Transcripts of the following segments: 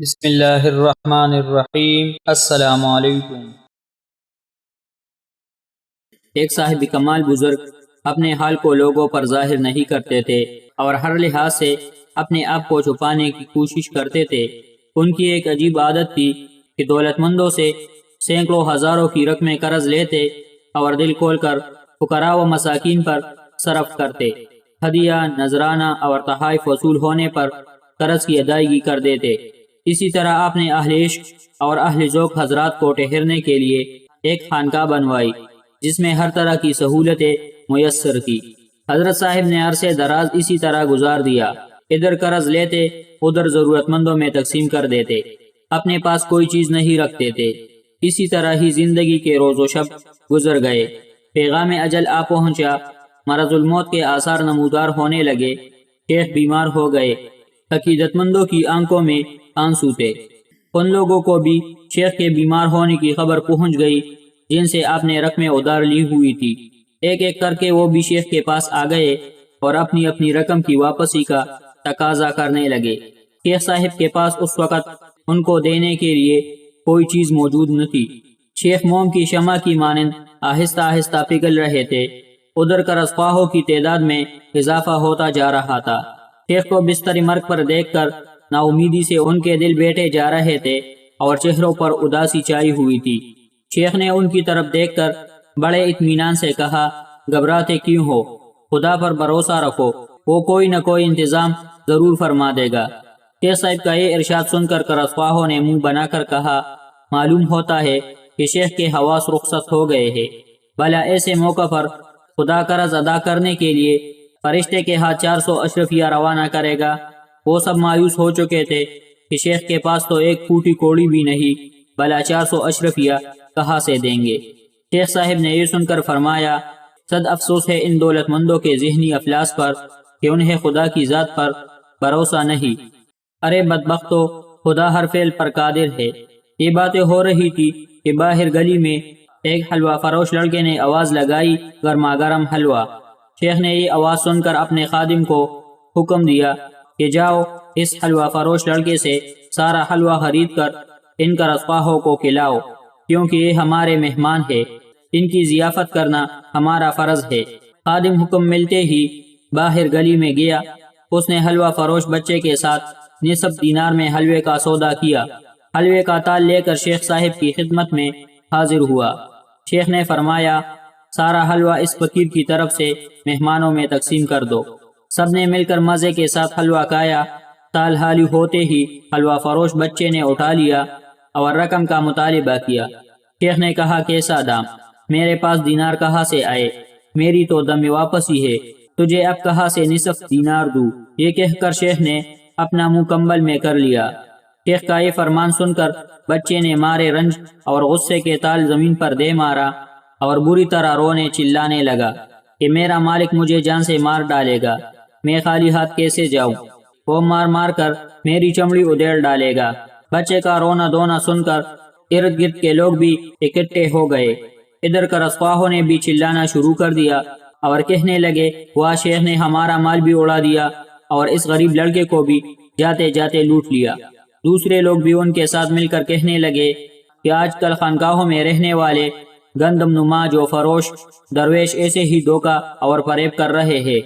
بسم اللہ الرحمن الرحیم۔ السلام علیکم۔ ایک صاحب کمال بزرگ اپنے حال کو لوگوں پر ظاہر نہیں کرتے تھے اور ہر لحاظ سے اپنے آپ کو چھپانے کی کوشش کرتے تھے۔ ان کی ایک عجیب عادت تھی کہ دولت مندوں سے سینکڑوں ہزاروں کی رقمیں قرض لیتے اور دل کھول کر فقراء و مساکین پر صرف کرتے۔ ہدیہ، نذرانہ اور تحائف وصول ہونے پر قرض کی ادائیگی کر دیتے۔ اسی طرح آپ نے اہل عشق اور اہل ذوق حضرات کو ٹھہرنے کے لیے ایک خانقاہ بنوائی جس میں ہر طرح کی سہولتیں میسر تھی۔ حضرت صاحب نے عرصے دراز اسی طرح گزار دیا، ادھر قرض لیتے ادھر ضرورت مندوں میں تقسیم کر دیتے، اپنے پاس کوئی چیز نہیں رکھتے تھے۔ اسی طرح ہی زندگی کے روز و شب گزر گئے۔ پیغام اجل آ پہنچا، مرض الموت کے آثار نمودار ہونے لگے، شیخ بیمار ہو گئے۔ عقیدت مندوں کی آنکھوں میں آنسو تھے۔ ان لوگوں کو بھی شیخ کے بیمار ہونے کی خبر پہنچ گئی جن سے آپ نے رقمیں ادھار لی ہوئی تھی۔ ایک ایک کر کے وہ بھی شیخ کے پاس آ گئے اور اپنی اپنی رقم کی واپسی کا تقاضا کرنے لگے۔ شیخ صاحب کے پاس اس وقت ان کو دینے کے لیے کوئی چیز موجود نہ تھی۔ شیخ موم کی شمع کی مانند آہستہ آہستہ پگھل رہے تھے۔ ادھر قرض خواہوں کی تعداد میں اضافہ ہوتا جا رہا تھا۔ شیخ کو بستر مرگ پر دیکھ کر نا امیدی سے ان کے دل بیٹھے جا رہے تھے اور چہروں پر اداسی چھائی ہوئی تھی۔ شیخ نے ان کی طرف دیکھ کر بڑے اطمینان سے کہا، گھبراتے کیوں ہو؟ خدا پر بھروسہ رکھو، وہ کوئی نہ کوئی انتظام ضرور فرما دے گا۔ شیخ صاحب کا یہ ارشاد سن کر قرض خواہوں نے منہ بنا کر کہا، معلوم ہوتا ہے کہ شیخ کے حواس رخصت ہو گئے ہیں، بھلا ایسے موقع پر خدا قرض ادا کرنے کے لیے فرشتے کے ہاتھ 400 اشرفیہ روانہ کرے گا؟ وہ سب مایوس ہو چکے تھے کہ شیخ کے پاس تو ایک پھوٹی کوڑی بھی نہیں، بھلا 400 اشرفیہ کہاں سے دیں گے؟ شیخ صاحب نے یہ سن کر فرمایا، صد افسوس ہے ان دولت مندوں کے ذہنی افلاس پر کہ انہیں خدا کی ذات پر بھروسہ نہیں۔ ارے بدبختو، خدا ہر فعل پر قادر ہے۔ یہ باتیں ہو رہی تھی کہ باہر گلی میں ایک حلوہ فروش لڑکے نے آواز لگائی، گرما گرم حلوہ۔ شیخ نے یہ آواز سن کر اپنے خادم کو حکم دیا کہ جاؤ اس حلوہ فروش لڑکے سے سارا حلوہ خرید کر ان قرض خواہوں کو کھلاؤ، کیونکہ یہ ہمارے مہمان ہے، ان کی ضیافت کرنا ہمارا فرض ہے۔ خادم حکم ملتے ہی باہر گلی میں گیا۔ اس نے حلوہ فروش بچے کے ساتھ نصف دینار میں حلوے کا سودا کیا۔ حلوے کا تال لے کر شیخ صاحب کی خدمت میں حاضر ہوا۔ شیخ نے فرمایا، سارا حلوہ اس فقیر کی طرف سے مہمانوں میں تقسیم کر دو۔ سب نے مل کر مزے کے ساتھ حلوہ کھایا۔ تال حالی ہوتے ہی حلوہ فروش بچے نے اٹھا لیا اور رقم کا مطالبہ کیا۔ شیخ نے کہا، کیسا دام؟ میرے پاس دینار کہاں سے آئے؟ میری تو دم واپسی ہے، تجھے اب کہاں سے نصف دینار دوں؟ یہ کہہ کر شیخ نے اپنا منہ کمبل میں کر لیا۔ شیخ کا یہ فرمان سن کر بچے نے مارے رنج اور غصے کے تال زمین پر دے مارا اور بری طرح رونے چلانے لگا کہ میرا مالک مجھے جان سے مار ڈالے گا، میں خالی ہاتھ کیسے جاؤں؟ وہ مار مار کر میری چمڑی ادھیڑ ڈالے گا۔ بچے کا رونا دھونا سن کر ارد گرد کے لوگ بھی اکٹھے ہو گئے۔ ادھر قرض خواہوں نے بھی چلانا شروع کر دیا اور کہنے لگے، واہ، شیخ نے ہمارا مال بھی اڑا دیا اور اس غریب لڑکے کو بھی جاتے جاتے لوٹ لیا۔ دوسرے لوگ بھی ان کے ساتھ مل کر کہنے لگے کہ آج کل خانقاہوں میں رہنے والے گندم نما جو فروش درویش ایسے ہی دھوکہ اور فریب کر رہے ہیں۔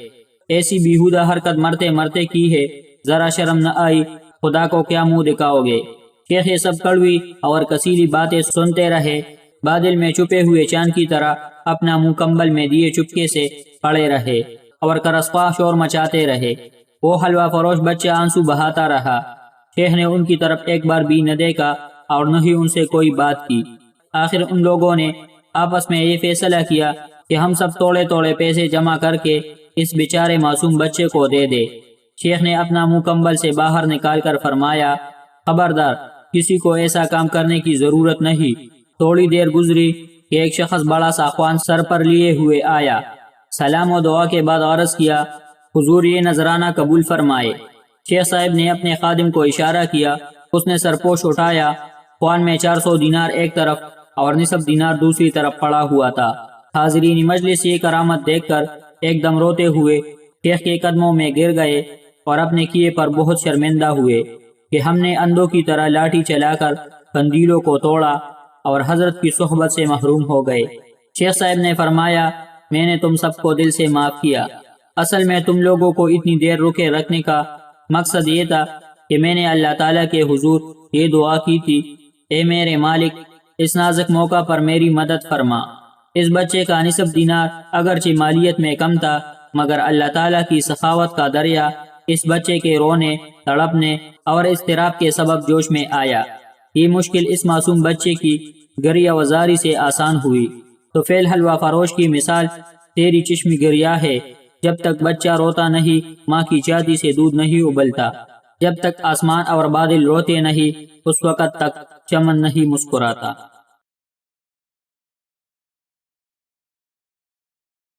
ایسی بیہودہ حرکت مرتے مرتے کی ہے، ذرا شرم نہ آئی؟ خدا کو کیا منہ دکھاؤ گے؟ شیخ یہ سب کڑوی اور کسیلی باتیں سنتے رہے، بادل میں چھپے ہوئے چاند کی طرح اپنا منہ کمبل میں دیے چپکے سے پڑے رہے اور قرض خواہ شور مچاتے رہے۔ وہ حلوہ فروش بچہ آنسو بہاتا رہا۔ شیخ نے ان کی طرف ایک بار بھی نہ دیکھا اور نہ ہی ان سے کوئی بات کی۔ آخر ان لوگوں نے آپس میں یہ فیصلہ کیا کہ ہم سب توڑے توڑے پیسے جمع کر کے اس بیچارے معصوم بچے کو دے دے۔ شیخ نے اپنا منہ کمبل سے باہر نکال کر فرمایا، خبردار، کسی کو ایسا کام کرنے کی ضرورت نہیں۔ تھوڑی دیر گزری کہ ایک شخص بڑا سا خوان سر پر لیے ہوئے آیا۔ سلام و دعا کے بعد عرض کیا، حضور یہ نذرانہ قبول فرمائے۔ شیخ صاحب نے اپنے خادم کو اشارہ کیا، اس نے سرپوش اٹھایا۔ خوان میں 400 دینار ایک طرف اور نصف دینار دوسری طرف پڑا ہوا تھا۔ حاضرین مجلس یہ کرامت دیکھ کر ایک دم روتے ہوئے شیخ کے قدموں میں گر گئے اور اپنے کیے پر بہت شرمندہ ہوئے۔ کہ ہم نے اندھوں کی طرح لاٹھی چلا کر قندیلوں کو توڑا اور حضرت کی صحبت سے محروم ہو گئے۔ شیخ صاحب نے فرمایا میں نے تم سب کو دل سے معاف کیا، اصل میں تم لوگوں کو اتنی دیر روکے رکھنے کا مقصد یہ تھا کہ میں نے اللہ تعالیٰ کے حضور یہ دعا کی تھی، اے میرے مالک اس نازک موقع پر میری مدد فرما۔ اس بچے کا نصف دینار اگرچہ مالیت میں کم تھا، مگر اللہ تعالیٰ کی سخاوت کا دریا اس بچے کے رونے، تڑپنے اور اضطراب کے سبب جوش میں آیا۔ یہ مشکل اس معصوم بچے کی گریہ وزاری سے آسان ہوئی۔ تو فی الحلوہ فروش کی مثال تیری چشم گریہ ہے، جب تک بچہ روتا نہیں ماں کی چھاتی سے دودھ نہیں ابلتا، جب تک آسمان اور بادل روتے نہیں اس وقت تک چمن نہیں مسکراتا۔